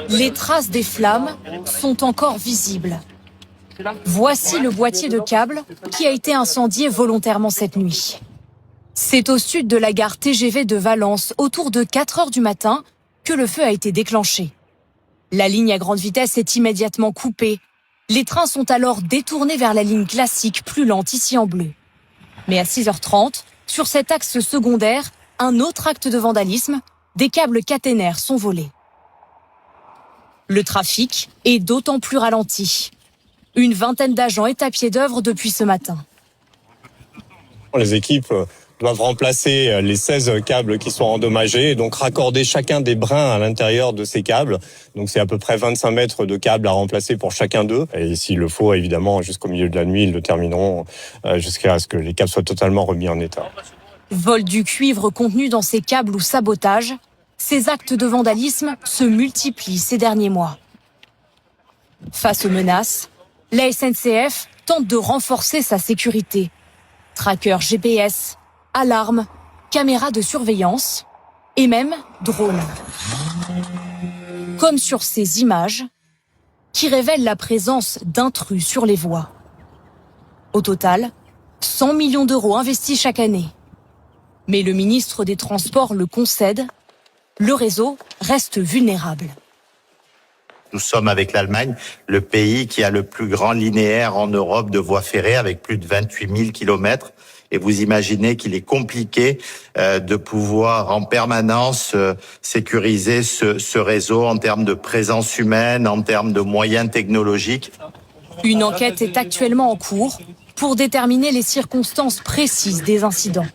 Les traces des flammes sont encore visibles. Voici le boîtier de câbles qui a été incendié volontairement cette nuit. C'est au sud de la gare TGV de Valence, autour de 4 heures du matin, que le feu a été déclenché. La ligne à grande vitesse est immédiatement coupée. Les trains sont alors détournés vers la ligne classique plus lente ici en bleu. Mais à 6h30, sur cet axe secondaire, un autre acte de vandalisme, des câbles caténaires sont volés. Le trafic est d'autant plus ralenti. Une vingtaine d'agents est à pied d'œuvre depuis ce matin. Les équipes doivent remplacer les 16 câbles qui sont endommagés et donc raccorder chacun des brins à l'intérieur de ces câbles. Donc c'est à peu près 25 mètres de câbles à remplacer pour chacun d'eux. Et s'il le faut, évidemment, jusqu'au milieu de la nuit, ils le termineront jusqu'à ce que les câbles soient totalement remis en état. Vol du cuivre contenu dans ces câbles ou sabotage, ces actes de vandalisme se multiplient ces derniers mois. Face aux menaces, la SNCF tente de renforcer sa sécurité. Trackers GPS, alarmes, caméras de surveillance et même drones. Comme sur ces images qui révèlent la présence d'intrus sur les voies. Au total, 100 millions d'euros investis chaque année. Mais le ministre des Transports le concède, le réseau reste vulnérable. Nous sommes avec l'Allemagne le pays qui a le plus grand linéaire en Europe de voies ferrées avec plus de 28 000 kilomètres. Et vous imaginez qu'il est compliqué de pouvoir en permanence sécuriser ce réseau en termes de présence humaine, en termes de moyens technologiques. Une enquête est actuellement en cours pour déterminer les circonstances précises des incidents.